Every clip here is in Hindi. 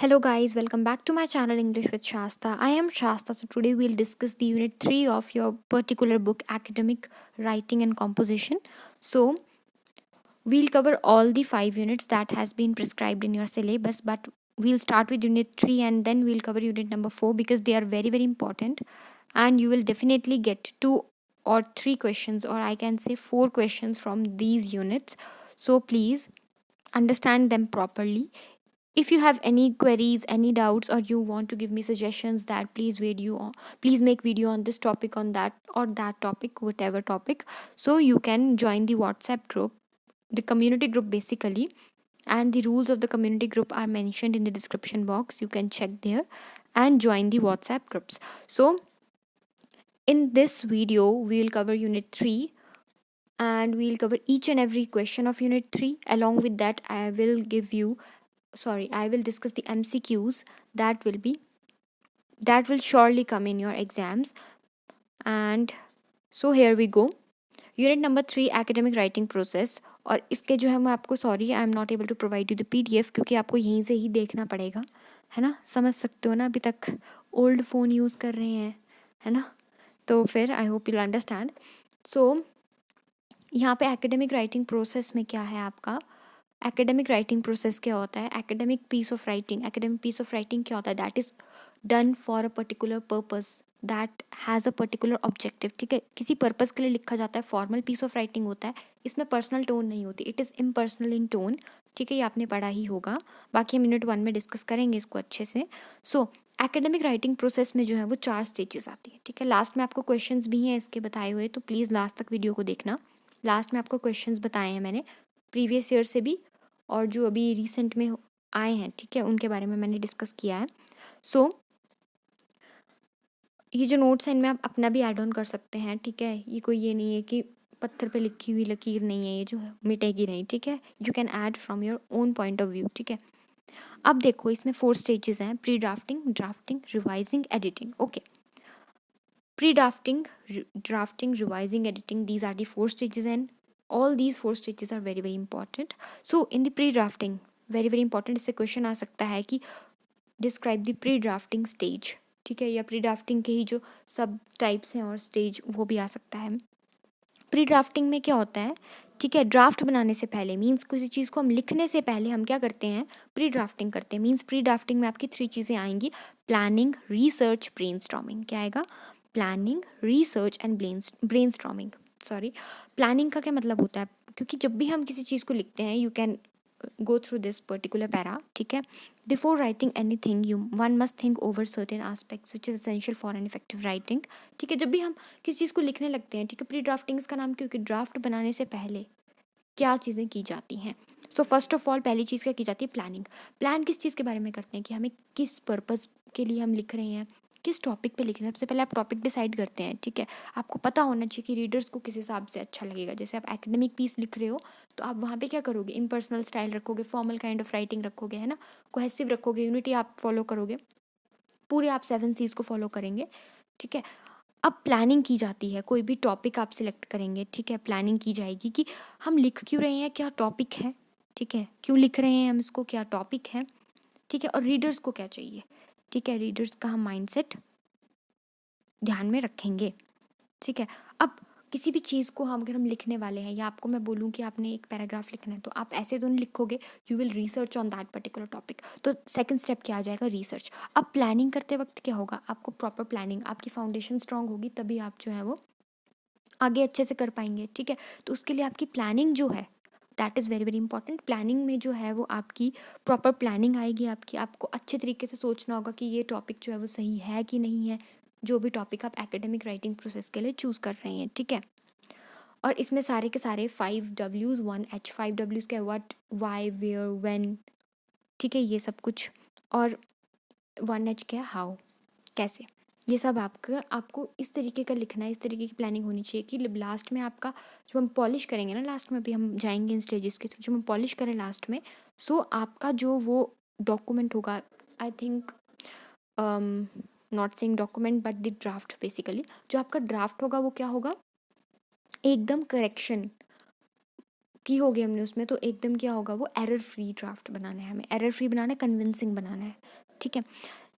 Hello guys, welcome back to my channel English with Shasta. I am Shasta. So today we'll discuss the unit 3 of your particular book Academic Writing and Composition. So we'll cover all the 5 units that has been prescribed in your syllabus, but we'll start with unit 3 and then we'll cover unit number 4 because they are very important and you will definitely get 2 or 3 questions, or I can say 4 questions from these units. So please understand them properly. If you have any queries, any doubts, or you want to give me suggestions that please make video on this topic, on that or that topic, whatever topic, so you can join the WhatsApp group, the community group basically, and the rules of the community group are mentioned in the description box. You can check there and join the WhatsApp groups. So in this video we'll cover unit 3 and we'll cover each and every question of unit 3. Along with that, I will discuss the MCQs that will surely come in your exams. And so here we go. Unit number 3 academic writing process. और इसके जो है मैं आपको I am not able to provide you the PDF क्योंकि आपको यहीं से ही देखना पड़ेगा, है ना. समझ सकते हो ना, अभी तक ओल्ड फ़ोन यूज़ कर रहे हैं, है ना. तो फिर आई होप यू अंडरस्टैंड. सो यहाँ पे एकेडमिक राइटिंग प्रोसेस में क्या है आपका, एकेडमिक राइटिंग प्रोसेस क्या होता है, एकेडमिक पीस ऑफ राइटिंग क्या होता है, that is done for a particular purpose that has a particular objective. ठीक है, किसी पर्पस के लिए लिखा जाता है. फॉर्मल पीस ऑफ राइटिंग होता है, इसमें पर्सनल टोन नहीं होती, it is impersonal in tone. ठीक है, ये आपने पढ़ा ही होगा, बाकी हम यूनिट 1 में डिस्कस करेंगे इसको अच्छे से. सो एकेडमिक राइटिंग प्रोसेस में जो है वो 4 स्टेजेस आती है. ठीक है, लास्ट में आपको क्वेश्चंस भी हैं इसके बताए हुए, तो प्लीज़ लास्ट तक वीडियो को देखना. लास्ट में आपको क्वेश्चंस बताए हैं मैंने प्रीवियस ईयर से भी, और जो अभी रिसेंट में आए हैं, ठीक है, उनके बारे में मैंने डिस्कस किया है. सो ये जो नोट्स हैं इनमें आप अपना भी ऐड ऑन कर सकते हैं. ठीक है, ये कोई ये नहीं है कि पत्थर पे लिखी हुई लकीर नहीं है, ये जो है मिटेगी नहीं. ठीक है, you can add from your own point of view. ठीक है, अब देखो इसमें 4 स्टेजेस हैं: pre drafting, drafting, revising, editing. Okay, pre drafting, revising, editing, these are the 4 stages and all these 4 stages are very important. So in the pre drafting, very important, इससे क्वेश्चन आ सकता है कि describe the pre drafting stage. ठीक है, या प्री ड्राफ्टिंग के ही जो सब टाइप्स हैं और स्टेज, वो भी आ सकता है. प्री ड्राफ्टिंग में क्या होता है, ठीक है, ड्राफ्ट बनाने से पहले, मीन्स किसी चीज़ को हम लिखने से पहले हम क्या करते हैं, प्री ड्राफ्टिंग करते हैं. मीन्स प्री ड्राफ्टिंग में आपकी 3 चीज़ें आएंगी: प्लानिंग, रिसर्च, ब्रेनस्टॉर्मिंग. क्या आएगा, planning, research and brainstorming. Sorry, planning का क्या मतलब होता है, क्योंकि जब भी हम किसी चीज़ को लिखते हैं, you can go through this particular para. ठीक है, before writing anything one must think over certain aspects which is essential for an effective writing. ठीक है, जब भी हम किसी चीज़ को लिखने लगते हैं, ठीक है, प्री ड्राफ्टिंग इसका नाम क्योंकि ड्राफ्ट बनाने से पहले क्या चीज़ें की जाती हैं. सो फर्स्ट ऑफ ऑल पहली चीज़ क्या की जाती है, प्लानिंग. प्लान किस चीज़ के बारे में करते हैं कि हमें किस पर्पज़ के लिए हम लिख रहे हैं, किस टॉपिक पे लिख रहे हैं. सबसे पहले आप टॉपिक डिसाइड करते हैं. ठीक है, आपको पता होना चाहिए कि रीडर्स को किस हिसाब से अच्छा लगेगा. जैसे आप एकेडमिक पीस लिख रहे हो तो आप वहाँ पे क्या करोगे, इम्पर्सनल स्टाइल रखोगे, फॉर्मल काइंड ऑफ राइटिंग रखोगे, है ना, कोहेसिव रखोगे, यूनिटी आप फॉलो करोगे, पूरे आप 7 C's को फॉलो करेंगे. ठीक है, अब प्लानिंग की जाती है, कोई भी टॉपिक आप सिलेक्ट करेंगे. ठीक है, प्लानिंग की जाएगी कि हम लिख क्यों रहे हैं, क्या टॉपिक है. ठीक है, क्यों लिख रहे हैं हम इसको, क्या टॉपिक है. ठीक है, और रीडर्स को क्या चाहिए. ठीक है, रीडर्स का हम माइंडसेट ध्यान में रखेंगे. ठीक है, अब किसी भी चीज़ को अगर हम लिखने वाले हैं, या आपको मैं बोलूँ कि आपने एक पैराग्राफ लिखना है, तो आप ऐसे तो नहीं लिखोगे, you will research on that particular topic. तो सेकंड स्टेप क्या आ जाएगा, रिसर्च. अब प्लानिंग करते वक्त क्या होगा, आपको प्रॉपर प्लानिंग, आपकी फाउंडेशन स्ट्रांग होगी, तभी आप जो है वो आगे अच्छे से कर पाएंगे. ठीक है, तो उसके लिए आपकी प्लानिंग जो है that is very important. Planning में जो है वो आपकी प्रॉपर प्लानिंग आएगी आपकी. आपको अच्छे तरीके से सोचना होगा कि ये टॉपिक जो है वो सही है कि नहीं है, जो भी टॉपिक आप एकेडमिक राइटिंग प्रोसेस के लिए चूज़ कर रहे हैं. ठीक है, और इसमें सारे के सारे 5 Ws 1 H. 5 Ws क्या, व्हाट, वाई, वेयर, व्हेन. ठीक है, ये सब कुछ. और 1 H क्या, हाउ, कैसे. ये सब आपको इस तरीके का लिखना है, इस तरीके की प्लानिंग होनी चाहिए कि लास्ट में आपका जब हम पॉलिश करेंगे ना, लास्ट में भी हम जाएंगे इन स्टेजेस के थ्रू, जब हम पॉलिश करें लास्ट में, सो आपका जो वो डॉक्यूमेंट होगा, I think not saying document but the draft, basically जो आपका ड्राफ्ट होगा वो क्या होगा, एकदम करेक्शन की होगी हमने उसमें, तो एकदम क्या होगा, वो एरर फ्री ड्राफ्ट बनाना है हमें, एरर फ्री बनाना है, कन्विंसिंग बनाना है, ठीक है।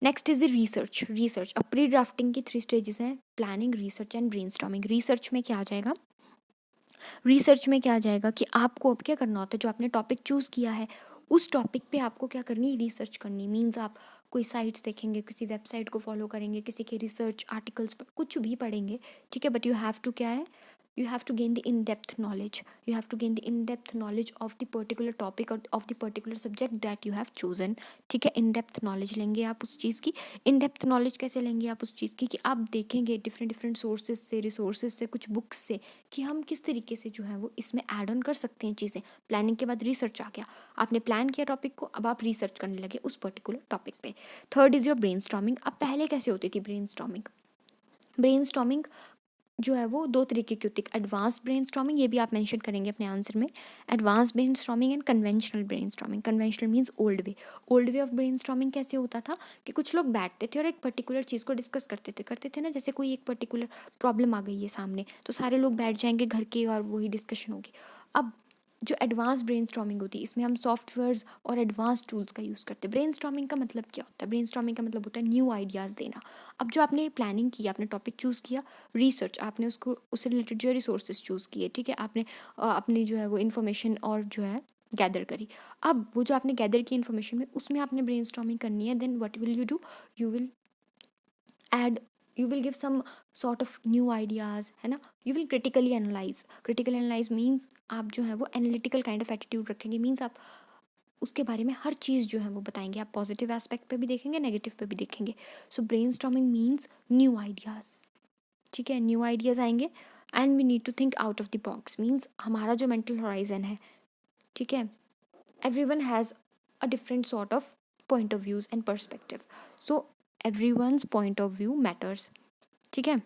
Next is the research. Research, अब प्री ड्राफ्टिंग की 3 स्टेजेस हैं, planning, research and brainstorming. Research में क्या आ जाएगा, रिसर्च में क्या आ जाएगा कि आपको अब क्या करना होता है, जो आपने टॉपिक चूज़ किया है उस टॉपिक पे आपको क्या करनी, रिसर्च करनी। मीन्स आप कोई साइट्स देखेंगे, किसी वेबसाइट को फॉलो करेंगे, किसी के रिसर्च आर्टिकल्स कुछ भी पढ़ेंगे, ठीक है। बट यू हैव टू क्या है, you have to gain the in-depth knowledge, you have to gain the in-depth knowledge of the particular topic or of the particular subject that you have chosen, ठीक है। in-depth knowledge लेंगे आप उस चीज़ की। in-depth knowledge कैसे लेंगे आप उस चीज़ की, कि आप देखेंगे डिफरेंट डिफरेंट सोर्सेज से, रिसोर्सेज से, कुछ बुक्स से, कि हम किस तरीके से जो है वो इसमें ऐड ऑन कर सकते हैं चीज़ें। प्लानिंग के बाद रिसर्च आ गया, आपने प्लान किया टॉपिक को, अब आप रिसर्च करने लगे उस पर्टिकुलर टॉपिक पे। Third is your brainstorming. अब पहले कैसे होती थी ब्रेनस्टॉर्मिंग, ब्रेनस्टॉर्मिंग जो है वो 2 तरीके की होती है, एडवांस ब्रेनस्टॉर्मिंग, ये भी आप मेंशन करेंगे अपने आंसर में, advance brainstorming and conventional brainstorming. Conventional means old way. Old way of brainstorming कैसे होता था कि कुछ लोग बैठते थे और एक पर्टिकुलर चीज़ को डिस्कस करते थे ना, जैसे कोई एक पर्टिकुलर प्रॉब्लम आ गई है सामने, तो सारे लोग बैठ जाएंगे घर के और वही डिस्कशन होगी। अब जो एडवांस ब्रेनस्टॉर्मिंग होती है, इसमें हम सॉफ्टवेयर्स और एडवांस टूल्स का यूज़ करते हैं। ब्रेनस्टॉर्मिंग का मतलब क्या होता है, ब्रेनस्टॉर्मिंग का मतलब होता है न्यू आइडियाज़ देना। अब जो आपने प्लानिंग की, आपने टॉपिक चूज़ किया, रिसर्च, आपने उसको उससे रिलेटेड जो है रिसोर्सेज चूज़ किए, ठीक है। आपने अपनी जो है वो इन्फॉर्मेशन और जो है गैदर करी। अब वो जो आपने गैदर की इन्फॉर्मेशन में, उसमें आपने ब्रेनस्टॉर्मिंग करनी है। Then what will you do, you will add, you will give some sort of new ideas, है ना। you will critically analyze, critical analyze means आप जो है वो analytical kind of attitude रखेंगे, means आप उसके बारे में हर चीज़ जो है वो बताएंगे, आप पॉजिटिव एस्पेक्ट पे भी देखेंगे, नेगेटिव पे भी देखेंगे। So brainstorming means new ideas, ठीक है, न्यू आइडियाज़ आएंगे। And we need to think out of the box, means हमारा जो मेंटल होराइजन है, ठीक है, everyone has a different sort of point of views and perspective, so everyone's point of view matters, ठीक है।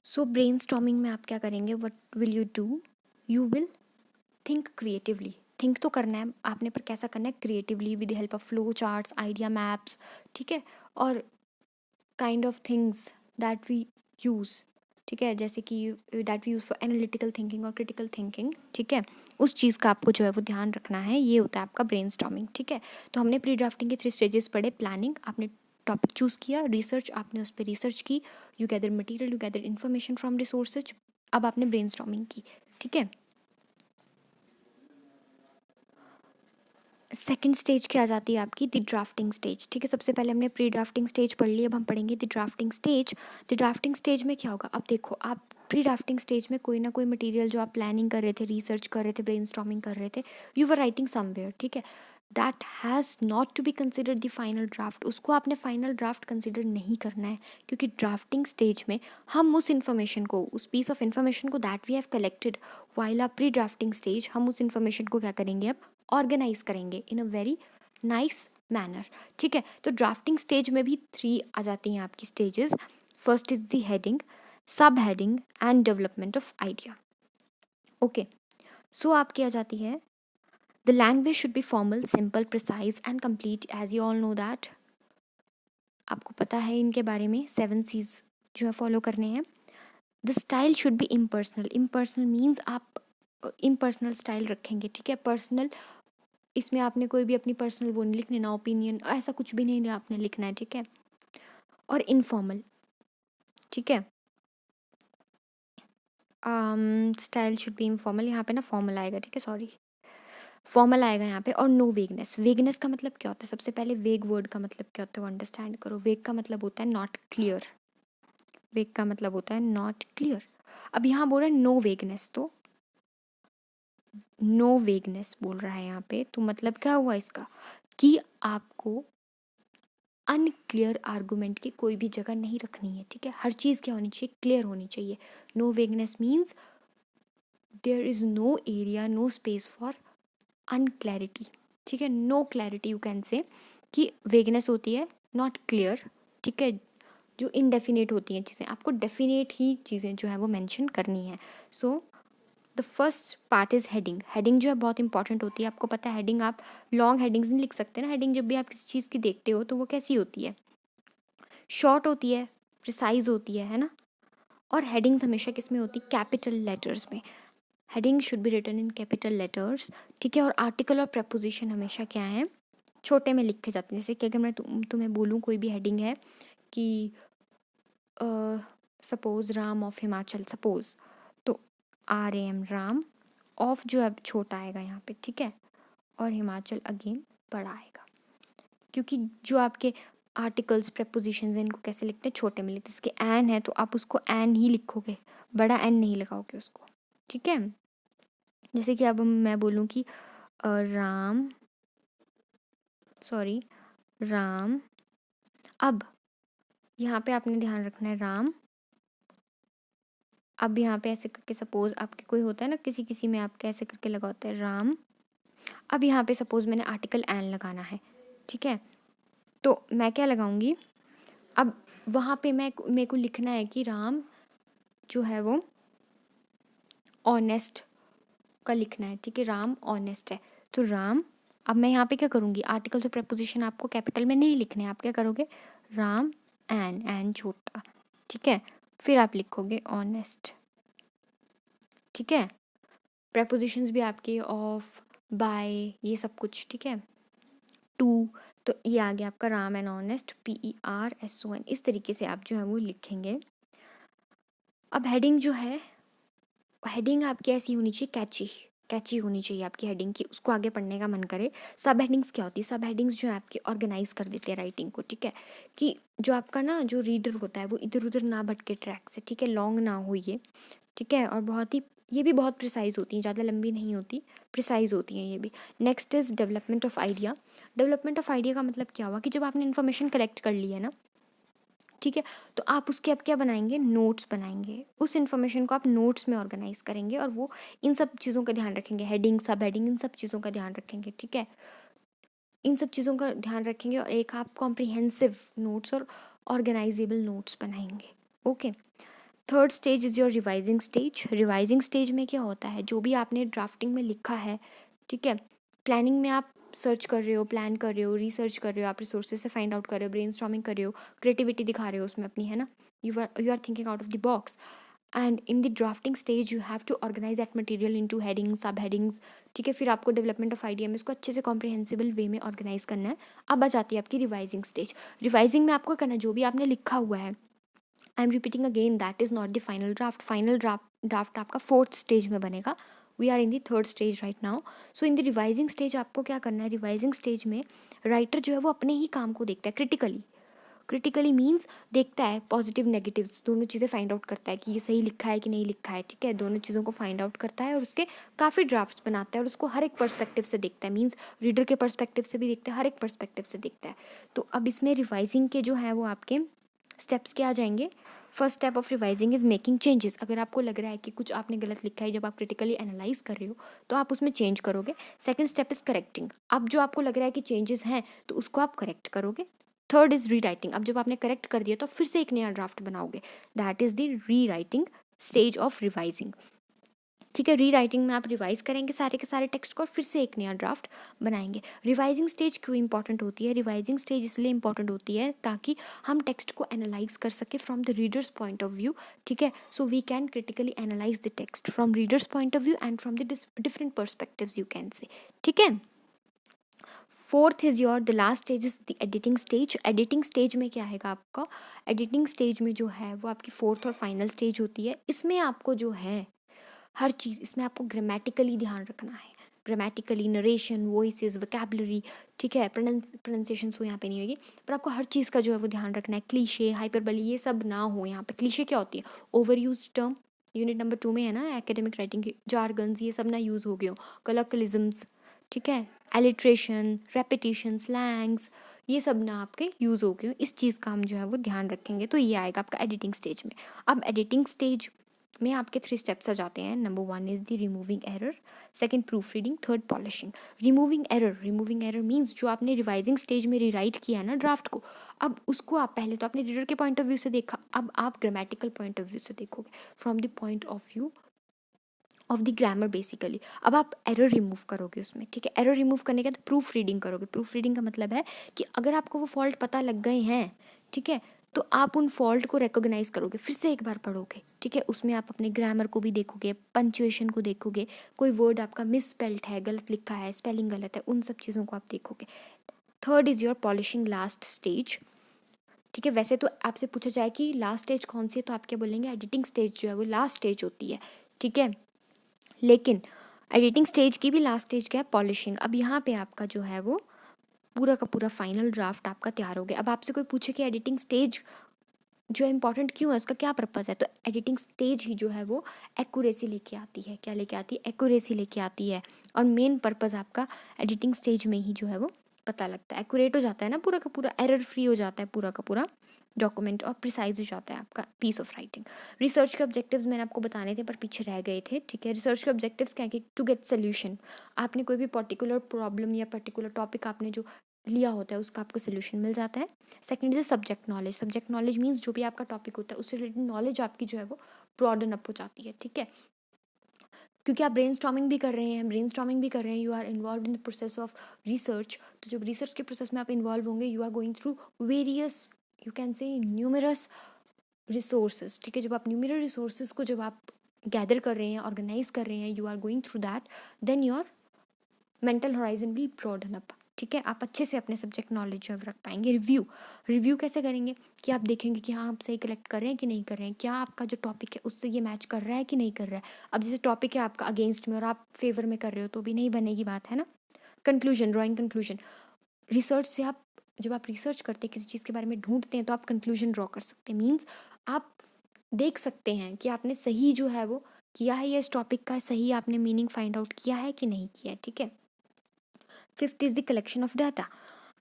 सो ब्रेनस्टॉर्मिंग में आप क्या करेंगे, what will you do, you will think creatively. Think तो करना है आपने, पर कैसा करना है, creatively, with the help of flow charts, idea maps, ठीक है, और kind of things that we use, ठीक है, जैसे कि that we use for analytical thinking और क्रिटिकल थिंकिंग, ठीक है। उस चीज़ का आपको जो है वो ध्यान रखना है, ये होता है आपका ब्रेनस्टॉर्मिंग, ठीक है। तो हमने प्री ड्राफ्टिंग के 3 स्टेजेस पढ़े, प्लानिंग, आपने टॉपिक चूज़ किया, रिसर्च, आपने उस पर रिसर्च की, you gather material, you gather information from resources, अब आपने ब्रेनस्टॉर्मिंग की, ठीक है। सेकंड स्टेज क्या आ जाती है आपकी, द ड्राफ्टिंग स्टेज, ठीक है। सबसे पहले हमने प्री ड्राफ्टिंग स्टेज पढ़ ली, अब हम पढ़ेंगे the drafting stage. The drafting stage में क्या होगा, अब देखो, आप प्री ड्राफ्टिंग स्टेज में कोई ना कोई मटेरियल जो आप प्लानिंग कर रहे थे, रिसर्च कर रहे थे, ब्रेनस्टॉर्मिंग कर रहे थे, यू वर राइटिंग समवेयर, ठीक है, that has not to be considered the final draft, उसको आपने फाइनल ड्राफ्ट कंसिडर नहीं करना है, क्योंकि ड्राफ्टिंग स्टेज में हम उस इन्फॉर्मेशन को, उस पीस ऑफ इन्फॉर्मेशन को that we have collected while a pre drafting stage, हम उस इन्फॉर्मेशन को क्या करेंगे, अब ऑर्गेनाइज करेंगे in a very nice manner, ठीक है। तो ड्राफ्टिंग स्टेज में भी 3 आ जाती हैं आपकी stages. First is the heading, sub heading and development of idea, okay. So आपकी आ जाती है, the language should be formal, simple, precise and complete, as you all know that, आपको पता है इनके बारे में, 7 C's जो है फॉलो करने हैं। The style should be impersonal, impersonal means आप इम्पर्सनल स्टाइल रखेंगे, ठीक है। पर्सनल, इसमें आपने कोई भी अपनी पर्सनल वो नहीं लिखनी ना, ओपिनियन, ऐसा कुछ भी नहीं आपने लिखना है, ठीक है। और इनफॉर्मल, ठीक है, स्टाइल शुड बी इनफॉर्मल, यहाँ पे ना फॉर्मल आएगा, ठीक है, सॉरी, फॉर्मल आएगा यहाँ पे। और नो वेगनेस, वेगनेस का मतलब क्या होता है, सबसे पहले वेग वर्ड का मतलब क्या होता है वो अंडरस्टैंड करो। वेग का मतलब होता है नॉट क्लियर, वेग का मतलब होता है नॉट क्लियर। अब यहाँ बोल रहा है नो वेगनेस, तो नो वेगनेस बोल रहा है यहाँ पे, तो मतलब क्या हुआ इसका, कि आपको अनक्लियर आर्गूमेंट की कोई भी जगह नहीं रखनी है, ठीक है। हर चीज़ क्या होनी चाहिए, क्लियर होनी चाहिए। No vagueness means there is no area, no space for unclarity, ठीक है। नो क्लैरिटी, यू कैन से, कि वेगनेस होती है नॉट क्लियर, ठीक है, जो इनडेफिनेट होती हैं चीज़ें, आपको डेफिनेट ही चीज़ें जो है वो मेंशन करनी है। So the first part is heading. Heading जो है बहुत इंपॉर्टेंट होती है, आपको पता है हेडिंग, आप लॉन्ग हेडिंग्स नहीं लिख सकते ना। हेडिंग जब भी आप किसी चीज़ की देखते हो तो वो कैसी होती है, शॉर्ट होती है, प्रिसाइज होती है ना। और हेडिंग्स हमेशा किस में होती, कैपिटल लेटर्स में। Heading should be written in capital letters, ठीक है। और आर्टिकल और प्रपोजिशन हमेशा क्या है, छोटे में लिखे जाते हैं। जैसे कि अगर मैं तुम्हें बोलूँ कोई भी हेडिंग है कि suppose Ram of Himachal, suppose, तो RAM राम, ऑफ जो है छोटा आएगा यहाँ पे, ठीक है, और हिमाचल अगेन बड़ा आएगा, क्योंकि जो आपके आर्टिकल्स प्रपोजिशंस हैं इनको कैसे लिखते हैं, छोटे में लिखते हैं। इसके एन है तो आप उसको एन ही लिखोगे, बड़ा एन नहीं लगाओगे उसको, ठीक है। जैसे कि अब मैं बोलूँ कि राम, सॉरी, राम, अब यहाँ पे आपने ध्यान रखना है राम, अब यहाँ पे ऐसे करके सपोज आपके कोई होता है ना, किसी किसी में आपके ऐसे करके लगा होता है राम, अब यहाँ पे सपोज मैंने आर्टिकल एन लगाना है, ठीक है, तो मैं क्या लगाऊंगी, अब वहाँ पे मेरे को लिखना है कि राम जो है वो ऑनेस्ट का लिखना है, ठीक है, राम ऑनेस्ट है, तो राम, अब मैं यहाँ पे क्या करूँगी, आर्टिकल से प्रपोजिशन आपको कैपिटल में नहीं लिखने, आप क्या करोगे, राम एन छोटा, ठीक है, फिर आप लिखोगे ऑनेस्ट, ठीक है। प्रपोजिशंस भी आपके ऑफ, बाय, ये सब कुछ, ठीक है, टू, तो ये आ गया आपका राम एंड ऑनेस्ट, PERSON, इस तरीके से आप जो है वो लिखेंगे। अब हेडिंग जो है, हेडिंग आपकी ऐसी होनी चाहिए, कैची होनी चाहिए आपकी हेडिंग की, उसको आगे पढ़ने का मन करे। सब हेडिंग्स क्या होती है, सब हेडिंग्स जो है आपकी ऑर्गेनाइज कर देते हैं राइटिंग को, ठीक है, कि जो आपका ना जो रीडर होता है वो इधर उधर ना भटके ट्रैक से, ठीक है, लॉन्ग ना हो ये, ठीक है, और बहुत ही ये भी बहुत प्रिसाइज होती हैं, ज़्यादा लंबी नहीं होती, प्रिसाइज होती हैं ये भी। Next is development of idea. Development of idea का मतलब क्या हुआ कि जब आपने इन्फॉर्मेशन कलेक्ट कर ली है ना, ठीक है, तो आप उसके अब क्या बनाएंगे, नोट्स बनाएंगे, उस इन्फॉर्मेशन को आप नोट्स में ऑर्गेनाइज करेंगे, और वो इन सब चीज़ों का ध्यान रखेंगे, हेडिंग, सब हेडिंग, इन सब चीज़ों का ध्यान रखेंगे, ठीक है, इन सब चीज़ों का ध्यान रखेंगे, और एक आप कॉम्प्रिहेंसिव नोट्स और ऑर्गेनाइजेबल नोट्स बनाएंगे, okay. Third stage is your revising stage. Revising stage में क्या होता है, जो भी आपने ड्राफ्टिंग में लिखा है, ठीक है, प्लानिंग में आप सर्च कर रहे हो, प्लान कर रहे हो, रिसर्च कर रहे हो, आप रिसोर्सेज से फाइंड आउट कर रहे हो, ब्रेनस्टॉर्मिंग कर रहे हो, क्रिएटिविटी दिखा रहे हो उसमें अपनी, है ना, you are thinking out of the box, and in the drafting stage you have to organise that material into headings, sub headings, ठीक है। फिर आपको डेवलपमेंट ऑफ आइडिया में इसको अच्छे से कॉम्प्रिहेंसिबल वे में ऑर्गेनाइज करना है। अब आ जाती है आपकी रिवाइजिंग स्टेज। रिवाइजिंग में आपको करना है, जो भी आपने लिखा हुआ है, I am repeating again, that is not the final draft. Final draft आपका फोर्थ स्टेज में बनेगा, we are in the third stage right now. So in the revising stage आपको क्या करना है, रिवाइजिंग स्टेज में राइटर जो है वो अपने ही काम को देखता है क्रिटिकली मीन्स देखता है पॉजिटिव नेगेटिव्स दोनों चीज़ें फाइंड आउट करता है कि ये सही लिखा है कि नहीं लिखा है, ठीक है, दोनों चीज़ों को फाइंड आउट करता है, और उसके काफ़ी ड्राफ्ट्स बनाता है, और उसको हर एक पर्सपेक्टिव से देखता है, मीन्स रीडर के पर्सपेक्टिव से भी देखता है, हर एक पर्सपेक्टिव से देखता है। तो अब इसमें रिवाइजिंग के जो है वो आपके स्टेप्स क्या आ जाएंगे। First step of revising is making changes. अगर आपको लग रहा है कि कुछ आपने गलत लिखा है, जब आप क्रिटिकली एनालाइज कर रहे हो तो आप उसमें चेंज करोगे। Second step is correcting. अब जो आपको लग रहा है कि चेंजेस हैं तो उसको आप करेक्ट करोगे। थर्ड इज री राइटिंग। अब जब आपने करेक्ट कर दिया तो फिर से एक नया ड्राफ्ट बनाओगे, दैट इज द री राइटिंग स्टेज ऑफ रिवाइजिंग, ठीक है। री राइटिंग में आप रिवाइज करेंगे सारे के सारे टेक्स्ट को और फिर से एक नया ड्राफ्ट बनाएंगे। रिवाइजिंग स्टेज क्यों इंपॉर्टेंट होती है, रिवाइजिंग स्टेज इसलिए इंपॉर्टेंट होती है ताकि हम टेक्स्ट को एनालाइज कर सके from the reader's point of view, ठीक है। So we can critically analyse the text from reader's point of view and from the different perspectives you can say, ठीक है। Fourth is your the last stage is the editing stage. Editing stage में क्या आएगा आपका, एडिटिंग स्टेज में जो है वो आपकी फोर्थ और फाइनल स्टेज होती है। इसमें आपको जो है हर चीज़, इसमें आपको ग्रामेटिकली ध्यान रखना है, ग्रामेटिकली, नरेशन, वॉइसेस, वोकैबुलरी, ठीक है, प्रोनाउंसिएशन सो यहाँ पे नहीं होगी, पर आपको हर चीज़ का जो है वो ध्यान रखना है। क्लीशे, हाइपरबली, ये सब ना हो यहाँ पे। क्लीशे क्या होती है, over use term, unit number 2 में है ना एकेडमिक राइटिंग की, जार्गन्स, ये सब ना यूज़ हो गए हो, कलकलिज्म्स, ठीक है, एलिट्रेशन, रेपिटेशन, स्लैंग्स, ये सब ना आपके यूज़ हो गए हो। इस चीज़ का हम जो है वो ध्यान रखेंगे। तो ये आएगा आपका एडिटिंग स्टेज में। अब एडिटिंग स्टेज में आपके 3 स्टेप्स आ जाते हैं। Number 1 is the removing error, second proof reading, third polishing. Removing error means जो आपने रिवाइजिंग स्टेज में रिराइट किया ना ड्राफ्ट को, अब उसको आप पहले तो अपने रीडर के पॉइंट ऑफ व्यू से देखा, अब आप ग्रामेटिकल पॉइंट ऑफ व्यू से देखोगे, from the point of view of the grammar basically. अब आप एरर रिमूव करोगे उसमें, ठीक है। एरर रिमूव करने के बाद प्रूफ रीडिंग करोगे। प्रूफ रीडिंग का मतलब है कि अगर आपको वो फॉल्ट पता लग गए हैं, ठीक है, तो आप उन फॉल्ट को रिकॉग्नाइज करोगे, फिर से एक बार पढ़ोगे, ठीक है। उसमें आप अपने ग्रामर को भी देखोगे, पंक्चुएशन को देखोगे, कोई वर्ड आपका मिस स्पेल्ड है, गलत लिखा है, स्पेलिंग गलत है, उन सब चीज़ों को आप देखोगे। Third is your polishing last stage, ठीक है। वैसे तो आपसे पूछा जाए कि लास्ट स्टेज कौन सी है, तो आप क्या बोलेंगे, एडिटिंग स्टेज जो है वो लास्ट स्टेज होती है, ठीक है। लेकिन एडिटिंग स्टेज की भी लास्ट स्टेज क्या है, पॉलिशिंग। अब यहाँ पे आपका जो है वो पूरा का पूरा फाइनल ड्राफ्ट आपका तैयार हो गया। अब आपसे कोई पूछे कि एडिटिंग स्टेज जो इंपॉर्टेंट क्यों है, उसका क्या पर्पज़ है, तो एडिटिंग स्टेज ही जो है वो एक्यूरेसी लेके आती है। क्या लेके आती है, एक्यूरेसी लेके आती है। और मेन पर्पज़ आपका एडिटिंग स्टेज में ही जो है वो पता लगता है, एक्यूरेट हो जाता है ना पूरा का पूरा, एरर फ्री हो जाता है पूरा का पूरा डॉक्यूमेंट, और प्रिसाइज हो जाता है आपका पीस ऑफ राइटिंग। रिसर्च के ऑब्जेक्टिव्स मैंने आपको बताने थे पर पीछे रह गए थे, ठीक है। रिसर्च के ऑब्जेक्टिव्स क्या है कि टू गेट सोल्यूशन, आपने कोई भी पर्टिकुलर प्रॉब्लम या पर्टिकुलर टॉपिक आपने जो लिया होता है उसका आपको सोल्यूशन मिल जाता है। Second is subject knowledge, subject knowledge means जो भी आपका टॉपिक होता है उससे रिलेटेड नॉलेज आपकी जो है वो ब्रॉडन अप हो जाती है, ठीक है। क्योंकि आप ब्रेनस्टॉर्मिंग भी कर रहे हैं, you are involve in the process of research. तो जब रिसर्च के प्रोसेस में आप इन्वॉल्व होंगे, you are going through various, you can say numerous resources, ठीक है। जब आप न्यूमरस रिसोर्सेज को जब आप गैदर कर रहे हैं, ऑर्गेनाइज कर रहे हैं, you are going through that, then your mental horizon will broaden up, ठीक है। आप अच्छे से अपने सब्जेक्ट नॉलेज जो है रख पाएंगे। रिव्यू कैसे करेंगे कि आप देखेंगे कि हाँ आप सही कलेक्ट कर रहे हैं कि नहीं कर रहे हैं, क्या आपका जो टॉपिक है उससे ये मैच कर रहा है कि नहीं कर रहा है। अब जैसे टॉपिक है आपका अगेंस्ट में और आप फेवर में कर रहे हो तो भी नहीं बनेगी बात, है ना। कंक्लूजन, ड्राइंग कंक्लूजन, रिसर्च से आप जब आप रिसर्च करते हैं किसी चीज़ के बारे में ढूंढते हैं तो आप कंक्लूजन ड्रॉ कर सकते हैं। मीन्स आप देख सकते हैं कि आपने सही जो है वो किया है, या इस टॉपिक का सही आपने मीनिंग फाइंड आउट किया है कि नहीं किया है, ठीक है। Fifth is the collection of data.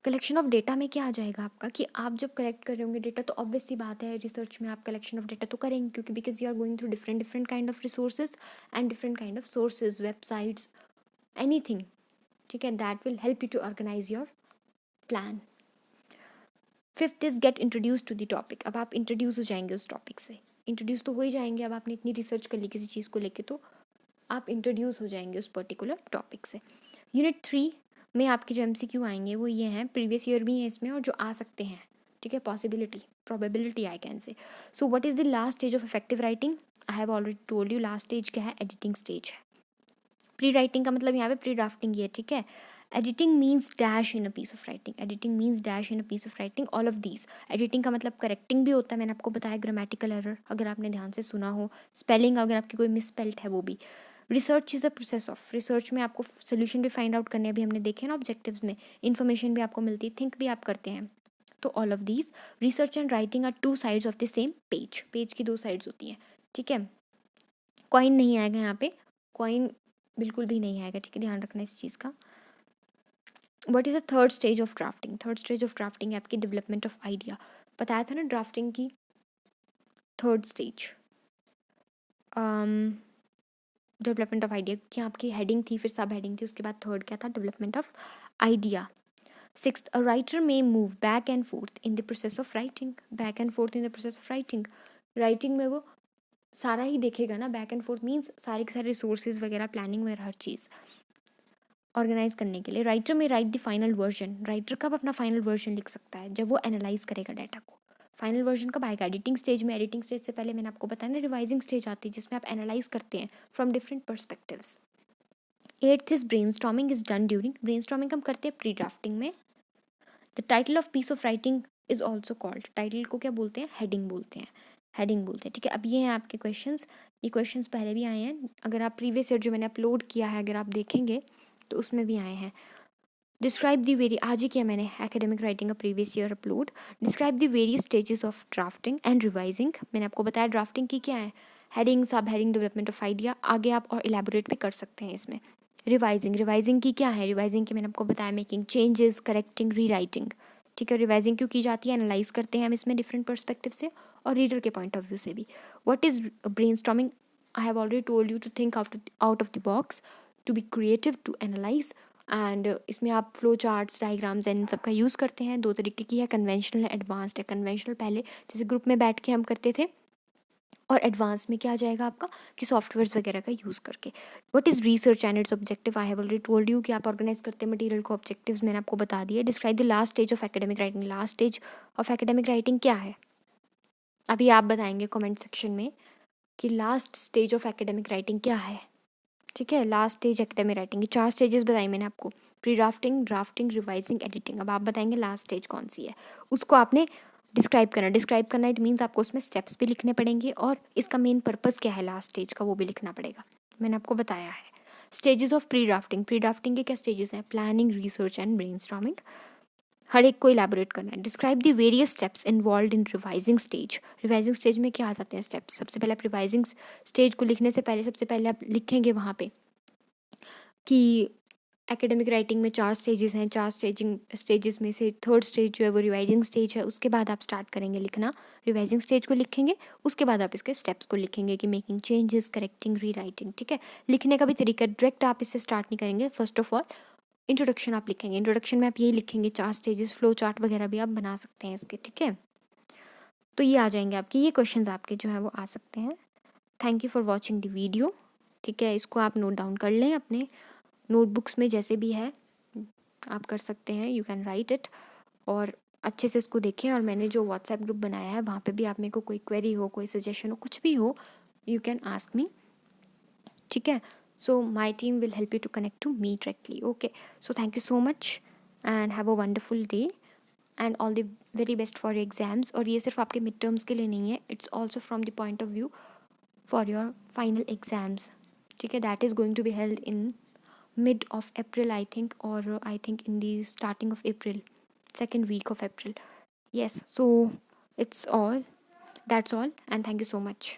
Collection of data में क्या आ जाएगा आपका कि आप जब कलेक्ट कर रहे होंगे डेटा, तो ऑब्वियस सी बात है रिसर्च में आप कलेक्शन ऑफ डेटा तो करेंगे, क्योंकि because you are going through different different kind of resources and different kind of sources, websites, anything, ठीक है, that will help you to organise your plan. Fifth is get introduce to the topic. अब आप इंट्रोड्यूस हो जाएंगे उस टॉपिक से, इंट्रोड्यूस तो हो ही जाएंगे। अब आपने इतनी रिसर्च कर ली किसी चीज़ को लेके, तो आप इंट्रोड्यूस हो जाएंगे उस पर्टिकुलर टॉपिक से। यूनिट 3 में आपके जो MCQ आएंगे वो ये हैं, प्रीवियस ईयर भी है इसमें और जो आ सकते हैं, ठीक है, possibility, probability I can say. So what is the last stage of effective writing, I have already told you, last stage क्या है, एडिटिंग स्टेज है। प्री राइटिंग का मतलब यहाँ पे प्री ड्राफ्टिंग ही है, ठीक है। Editing means dash in a piece of writing, editing means dash in a piece of writing, all of these. Editing का मतलब करेक्टिंग भी होता है, मैंने आपको बताया, ग्रामेटिकल एरर अगर आपने ध्यान से सुना हो, स्पेलिंग अगर आपकी कोई मिस स्पेल्ड है वो भी। Research is a process of, research में आपको सोल्यूशन भी फाइंड आउट करने, अभी हमने देखे ना ऑब्जेक्टिव्स में, इन्फॉर्मेशन भी आपको मिलती है, थिंक भी आप करते हैं। तो all of these, research and writing are two sides of the same page, page की दो साइड्स होती हैं, ठीक है। कॉइन नहीं आएगा यहाँ पे, कॉइन बिल्कुल भी नहीं आएगा, ठीक है, ध्यान रखना इस चीज़ का। What is the third stage of drafting, third stage of drafting है आपकी डेवलपमेंट ऑफ आइडिया। बताया था ना ड्राफ्टिंग की third stage development of idea, क्योंकि आपकी हेडिंग थी फिर सब हेडिंग थी, उसके बाद थर्ड क्या था, development of idea. Sixth, a writer may move back and forth in the process of writing, back and forth in the process of writing. Writing में वो सारा ही देखेगा ना, बैक एंड फोर्थ मीन्स सारे के सारे रिसोर्सेज वगैरह, प्लानिंग वगैरह, हर चीज़ ऑर्गेनाइज करने के लिए। राइटर में right the final version, writer कब अपना फाइनल वर्जन लिख सकता है, जब वो एनालाइज करेगा डाटा को। फाइनल वर्जन कब आएगा, एडिटिंग स्टेज में। एडिटिंग स्टेज से पहले मैंने आपको बताया ना रिवाइजिंग स्टेज आती है, जिसमें आप एनालाइज करते हैं from different perspectives. Eighth is brainstorming is done during, brainstorming हम करते हैं प्री ड्राफ्टिंग में। The title of peace of writing is also called, title को क्या बोलते हैं, हेडिंग बोलते हैं, हेडिंग बोलते हैं, ठीक है। अब ये हैं आपके क्वेश्चंस, ये क्वेश्चंस पहले भी आए हैं, अगर आप प्रीवियस ईयर जो मैंने अपलोड किया है अगर आप देखेंगे तो उसमें भी आए हैं। डिस्क्राइब द वेरी, आज ही किया मैंने एकेडमिक राइटिंग का previous year upload. Describe the various stages of drafting and revising, मैंने आपको बताया ड्राफ्टिंग की क्या है, heading, sub heading, development of idea, आगे आप और इलेबोरेट भी कर सकते हैं इसमें। रिवाइजिंग, रिवाइजिंग की क्या है, रिवाइजिंग की मैंने आपको बताया मेकिंग चेंजेस, करेक्टिंग, री राइटिंग, ठीक है। रिवाइजिंग क्यों की जाती है, एनालाइज करते हैं हम इसमें डिफरेंट पर्सपेक्टिव से और रीडर के पॉइंट ऑफ व्यू से भी। What is brainstorming, I have already told you to think out of the box, to be creative, to analyse, and इसमें आप फ्लो चार्ट्स, डायग्राम्स एंड सब का यूज़ करते हैं। दो तरीके की है, कन्वेंशनल है, एडवांस्ड है। कन्वेंशनल पहले जैसे ग्रुप में बैठ के हम करते थे, और एडवांस में क्या आ जाएगा आपका कि सॉफ्टवेयर्स वगैरह का यूज़ करके। What is research and it's objective, I have already told you कि आप ऑर्गेनाइज करते हैं मटेरियल को, ऑब्जेक्टिव्स मैंने आपको बता दिया। Describe the last stage of academic writing, last stage of academic writing क्या है, अभी आप बताएंगे कमेंट सेक्शन में कि last stage of academic writing क्या है। ठीक है, लास्ट स्टेज एकेडमिक राइटिंग की 4 स्टेजेस बताई मैंने आपको, pre drafting, drafting, revising, editing. अब आप बताएंगे लास्ट स्टेज कौन सी है, उसको आपने डिस्क्राइब करना इट मीन्स आपको उसमें स्टेप्स भी लिखने पड़ेंगे और इसका मेन पर्पस क्या है लास्ट स्टेज का वो भी लिखना पड़ेगा। मैंने आपको बताया है। स्टेजेस ऑफ प्री ड्राफ्टिंग के क्या स्टेजेस हैं? Planning, research and brainstorming. हर एक को इलेबोरेट करना है। Describe the various steps involve in revising stage. Revising stage में क्या आ जाते हैं स्टेप्स? सबसे पहले आप रिवाइजिंग स्टेज को लिखने से पहले सबसे पहले आप लिखेंगे वहाँ पे कि एकेडमिक राइटिंग में 4 स्टेजेस हैं। 4 स्टेजेस में से थर्ड स्टेज जो है वो रिवाइजिंग स्टेज है। उसके बाद आप स्टार्ट करेंगे लिखना, रिवाइजिंग स्टेज को लिखेंगे, उसके बाद आप इसके स्टेप्स को लिखेंगे कि मेकिंग चेंजेस, करेक्टिंग, री राइटिंग। ठीक है, लिखने का भी तरीका डायरेक्ट आप इससे स्टार्ट नहीं करेंगे। फर्स्ट ऑफ ऑल इंट्रोडक्शन आप लिखेंगे, इंट्रोडक्शन में आप यही लिखेंगे 4 स्टेजेस, फ्लो चार्ट वगैरह भी आप बना सकते हैं इसके। ठीक है, तो ये आ जाएंगे आपके, ये क्वेश्चंस आपके जो है वो आ सकते हैं। Thank you for watching the video. ठीक है, इसको आप नोट डाउन कर लें अपने नोटबुक्स में, जैसे भी है आप कर सकते हैं, यू कैन राइट इट, और अच्छे से इसको देखें। और मैंने जो व्हाट्सएप ग्रुप बनाया है वहाँ पे भी आप मेरे को कोई क्वेरी हो, कोई सजेशन हो, कुछ भी हो, यू कैन आस्क मी। ठीक है, so my team will help you to connect to me directly. Okay, so thank you so much and have a wonderful day and all the very best for your exams. और ये सिर्फ आपके मिड टर्म्स के लिए नहीं है, it's also from the point of view for your final exams. ठीक है, that is going to be held in mid of April, I think, or I think in the starting of April, second week of April. Yes, so it's all. That's all, and thank you so much.